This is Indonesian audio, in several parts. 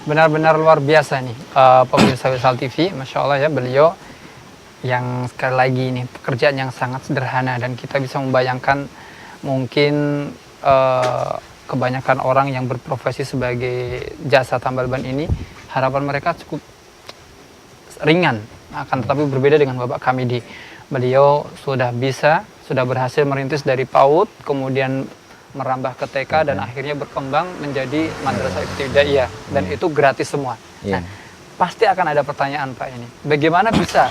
Benar-benar luar biasa nih pemirsa Wisal TV, Masya Allah ya, beliau yang sekali lagi ini pekerjaan yang sangat sederhana, dan kita bisa membayangkan mungkin kebanyakan orang yang berprofesi sebagai jasa tambal ban ini, harapan mereka cukup ringan, akan tetapi berbeda dengan Bapak Kamidi. Beliau sudah berhasil merintis dari PAUD, kemudian merambah ke TK, dan akhirnya berkembang menjadi madrasah ibtidaiyah, dan itu gratis semua. Nah, pasti akan ada pertanyaan Pak ini, bagaimana bisa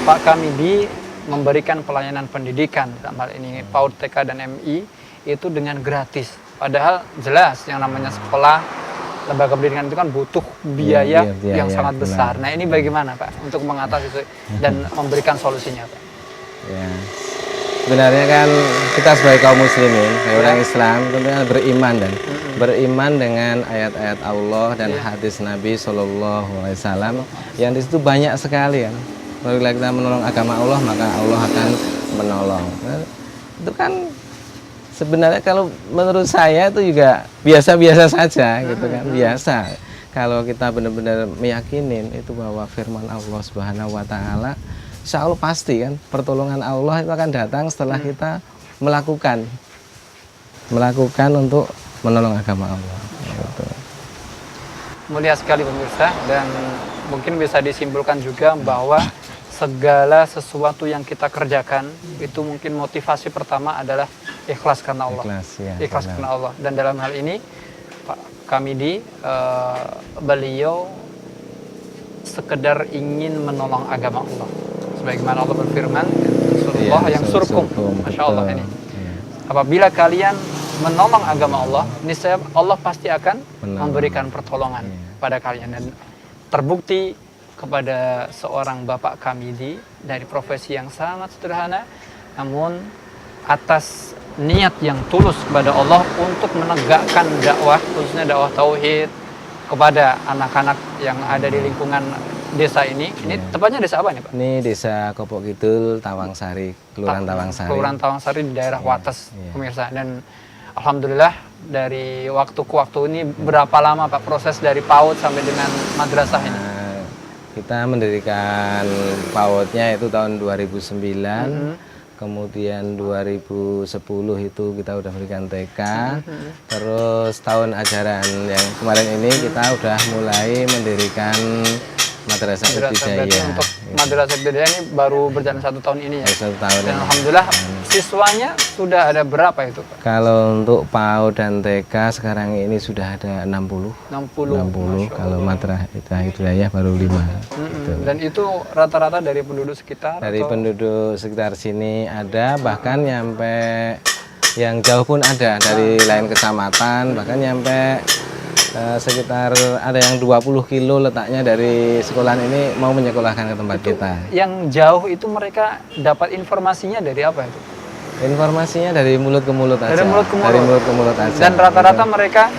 Pak Kamidi memberikan pelayanan pendidikan dalam hal ini PAUD, TK, dan MI itu dengan gratis, padahal jelas yang namanya sekolah, lembaga pendidikan itu kan butuh biaya yang sangat besar. Nah, ini bagaimana Pak untuk mengatasi itu dan memberikan solusinya Pak? Ya, sebenarnya kan kita sebagai kaum muslimin, sebagai orang Islam tentunya beriman dengan ayat-ayat Allah dan hadis Nabi SAW yang di situ banyak sekali kan. Apabila kita menolong agama Allah, maka Allah akan menolong. Nah, itu kan sebenarnya kalau menurut saya itu juga biasa-biasa saja gitu kan, biasa. Kalau kita benar-benar meyakinin itu bahwa firman Allah Subhanahu wa taala, insya Allah pasti kan pertolongan Allah itu akan datang setelah kita melakukan untuk menolong agama Allah. Gitu. Mulia sekali pemirsa, dan mungkin bisa disimpulkan juga bahwa segala sesuatu yang kita kerjakan itu mungkin motivasi pertama adalah ikhlas karena Allah. Ikhlas karena Allah. Dan dalam hal ini Pak Kamidi, beliau sekedar ingin menolong agama Allah. Sebagaimana Allah berfirman, Rasulullah yang surkum, Masya Allah ini. Apabila kalian menolong agama Allah, niscaya Allah pasti akan memberikan pertolongan pada kalian. Dan terbukti kepada seorang Bapak Kamidi dari profesi yang sangat sederhana, namun atas niat yang tulus kepada Allah untuk menegakkan dakwah, khususnya dakwah tauhid kepada anak-anak yang ada di lingkungan desa ini. Ini tepatnya desa apa nih Pak? Ini desa Kopok Kidul, Tawangsari, Kelurahan Tawangsari. Kelurahan Tawangsari di daerah Wates, pemirsa. Dan alhamdulillah dari waktu ke waktu ini berapa lama Pak proses dari PAUD sampai dengan madrasah ini? Kita mendirikan PAUD-nya itu tahun 2009, kemudian 2010 itu kita udah berikan TK, terus tahun ajaran yang kemarin ini kita udah mulai mendirikan madrasah ibtidaiyah. Untuk madrasah ibtidaiyah ini baru berjalan 1 tahun ini ya? 1 tahun. Dan alhamdulillah siswanya sudah ada berapa itu Pak? Kalau untuk PAUD dan TK sekarang ini sudah ada 60. 60 kalau madrasah ibtidaiyah baru 5. Gitu. Dan itu rata-rata dari penduduk sekitar? Dari penduduk sekitar sini ada, bahkan nyampe yang jauh pun ada, dari lain kecamatan, bahkan nyampe sekitar ada yang 20 kilo letaknya dari sekolahan ini mau menyekolahkan ke tempat kita. Yang jauh itu mereka dapat informasinya dari apa itu? Informasinya dari mulut ke mulut aja. Dari mulut ke mulut aja. Dan rata-rata mereka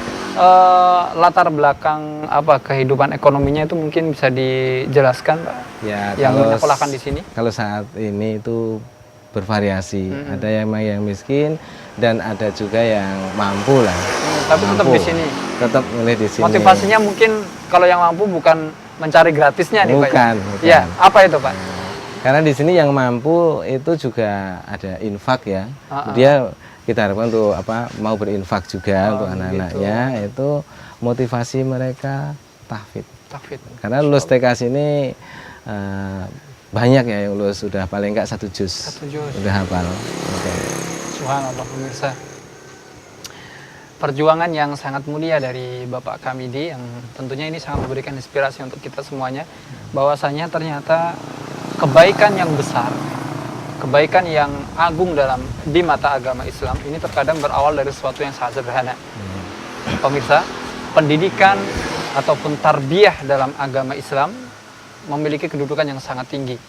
latar belakang apa kehidupan ekonominya itu mungkin bisa dijelaskan Pak? Ya, yang menyekolahkan di sini? Kalau saat ini itu bervariasi. Ada yang miskin dan ada juga yang mampu lah. Tapi tetap di sini. Tetap milih di sini. Motivasinya mungkin kalau yang mampu bukan mencari gratisnya nih Pak. Bukan. Ya, apa itu Pak? Karena di sini yang mampu itu juga ada infak ya. Dia kita harapkan untuk mau berinfak juga untuk anak-anaknya, itu motivasi mereka tahfidz. Karena lulus TK sini banyak ya yang lulus sudah paling enggak 1 juz. Udah hafal. Subhanallah pemirsa. Perjuangan yang sangat mulia dari Bapak Kamidi yang tentunya ini sangat memberikan inspirasi untuk kita semuanya, bahwasanya ternyata kebaikan yang besar, kebaikan yang agung di mata agama Islam ini terkadang berawal dari sesuatu yang sangat sederhana. Pemirsa, pendidikan ataupun tarbiyah dalam agama Islam memiliki kedudukan yang sangat tinggi,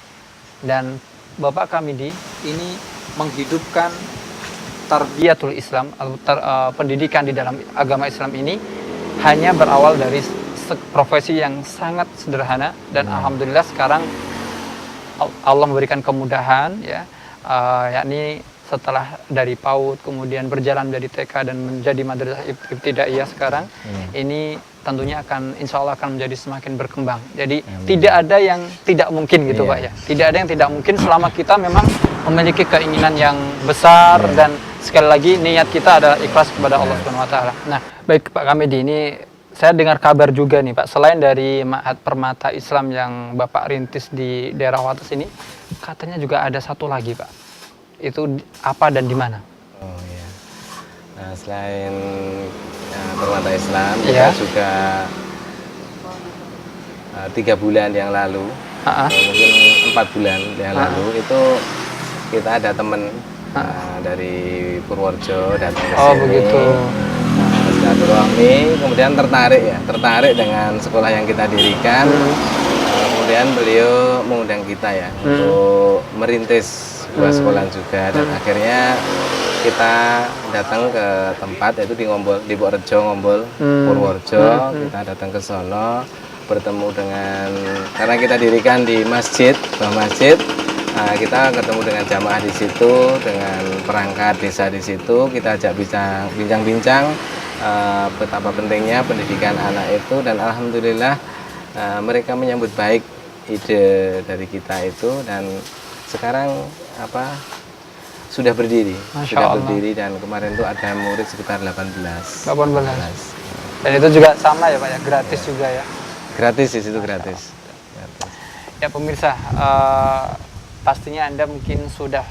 dan Bapak Kamidi ini menghidupkan tarbiyatul Islam, pendidikan di dalam agama Islam ini hanya berawal dari profesi yang sangat sederhana, dan alhamdulillah sekarang Allah memberikan kemudahan ya, yakni setelah dari PAUD kemudian berjalan dari TK dan menjadi madrasah ibtidaiyah sekarang, ini tentunya akan insya Allah akan menjadi semakin berkembang. Jadi tidak ada yang tidak mungkin gitu Pak ya. Tidak ada yang tidak mungkin selama kita memang memiliki keinginan yang besar dan sekali lagi niat kita adalah ikhlas kepada Allah Subhanahu wa taala. Nah, baik Pak Kamidi, ini saya dengar kabar juga nih Pak, selain dari Ma'had Permata Islam yang Bapak rintis di daerah Wates ini, katanya juga ada satu lagi Pak. Itu apa dan di mana? Oh iya. Nah, selain Permata Islam, kita juga 3 bulan yang lalu, mungkin 4 bulan yang lalu itu kita ada teman dari Purworejo datang ke sini. Oh begitu. Silaturahmi, kemudian tertarik dengan sekolah yang kita dirikan. Kemudian beliau mengundang kita ya untuk merintis sebuah sekolah juga, dan akhirnya kita datang ke tempat yaitu di Purworejo, Purworejo. Kita datang ke sono, bertemu dengan, karena kita dirikan di masjid, kita ketemu dengan jamaah di situ, dengan perangkat desa di situ. Kita ajak bincang-bincang betapa pentingnya pendidikan anak itu, dan alhamdulillah mereka menyambut baik ide dari kita itu, dan sekarang sudah berdiri. Dan kemarin itu ada murid sekitar 18. Dan itu juga sama ya Pak ya, gratis juga ya. Gratis, di situ gratis. Ya pemirsa, pastinya Anda mungkin sudah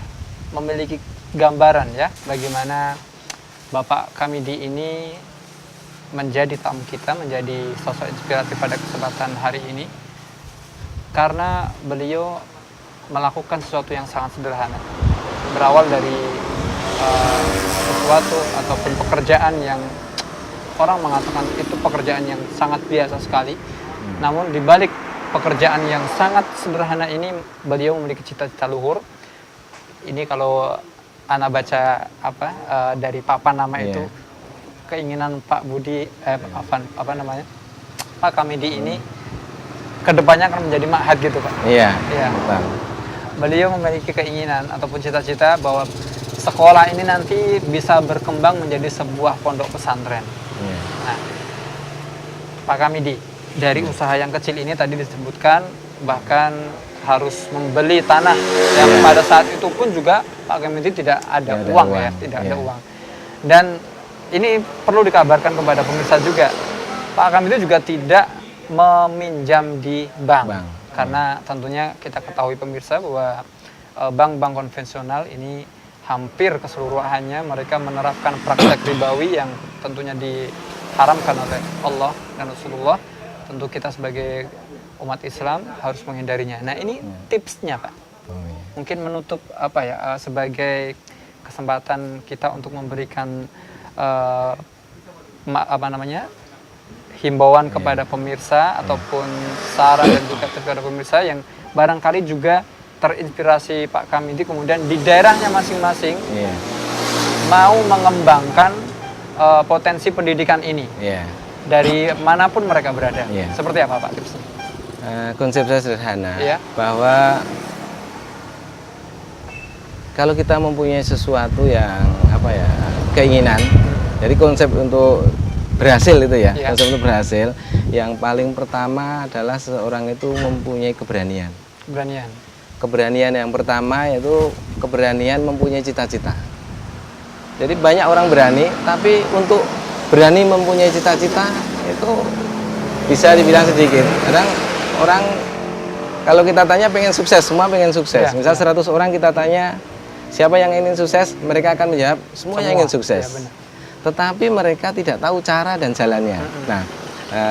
memiliki gambaran ya bagaimana Bapak Kamidi ini menjadi tamu kita, menjadi sosok inspiratif pada kesempatan hari ini, karena beliau melakukan sesuatu yang sangat sederhana, berawal dari sesuatu ataupun pekerjaan yang orang mengatakan itu pekerjaan yang sangat biasa sekali, namun di balik pekerjaan yang sangat sederhana ini beliau memiliki cita-cita luhur. Ini kalau Ana baca dari papan nama itu, keinginan Pak Budi Pak Kamidi ini kedepannya akan menjadi ma'had gitu Pak. Iya. Beliau memiliki keinginan ataupun cita-cita bahwa sekolah ini nanti bisa berkembang menjadi sebuah pondok pesantren. Nah, Pak Kamidi, dari usaha yang kecil ini tadi disebutkan bahkan harus membeli tanah yang pada saat itu pun juga Pak Kamidi tidak ada uang. Tidak ada uang. Dan ini perlu dikabarkan kepada pemirsa juga, Pak Kamidi juga tidak meminjam di bank. Karena tentunya kita ketahui pemirsa bahwa bank-bank konvensional ini hampir keseluruhannya mereka menerapkan praktek ribawi yang tentunya diharamkan oleh Allah dan Rasulullah. Tentu kita sebagai umat Islam harus menghindarinya. Nah ini tipsnya Pak. Mungkin menutup sebagai kesempatan kita untuk memberikan himbauan kepada pemirsa ataupun saran dan juga kepada pemirsa yang barangkali juga terinspirasi Pak Kamidi kemudian di daerahnya masing-masing mau mengembangkan potensi pendidikan ini dari manapun mereka berada. Seperti apa Pak tipsnya? Konsep saya sederhana, bahwa kalau kita mempunyai sesuatu yang keinginan, jadi konsep untuk berhasil itu konsep untuk berhasil yang paling pertama adalah seseorang itu mempunyai keberanian. Keberanian yang pertama yaitu keberanian mempunyai cita-cita. Jadi banyak orang berani, tapi untuk berani mempunyai cita-cita itu bisa dibilang sedikit. Kadang orang kalau kita tanya pengen sukses, semua pengen sukses. Misal 100 orang kita tanya siapa yang ingin sukses, mereka akan menjawab semuanya ingin sukses. Tetapi mereka tidak tahu cara dan jalannya. Nah,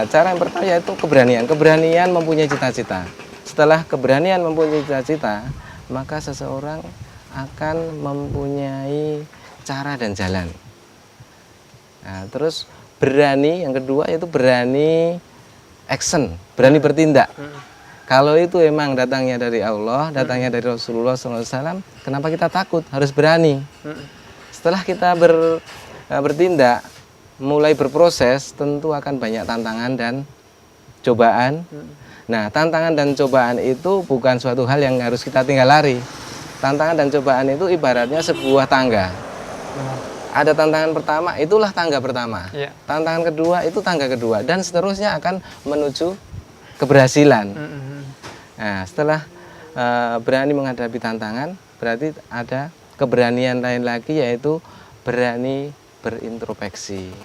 cara yang pertama yaitu keberanian mempunyai cita-cita. Setelah keberanian mempunyai cita-cita, maka seseorang akan mempunyai cara dan jalan. Nah, terus berani, yang kedua yaitu berani action, berani bertindak. Kalau itu emang datangnya dari Allah, datangnya dari Rasulullah SAW, kenapa kita takut? Harus berani. Setelah kita bertindak, mulai berproses, tentu akan banyak tantangan dan cobaan. Nah, tantangan dan cobaan itu bukan suatu hal yang harus kita tinggal lari. Tantangan dan cobaan itu ibaratnya sebuah tangga. Benar. Ada tantangan pertama, itulah tangga pertama. Iya. Tantangan kedua, itu tangga kedua. Dan seterusnya akan menuju keberhasilan. Nah, setelah berani menghadapi tantangan, berarti ada keberanian lain lagi, yaitu berani berintrospeksi.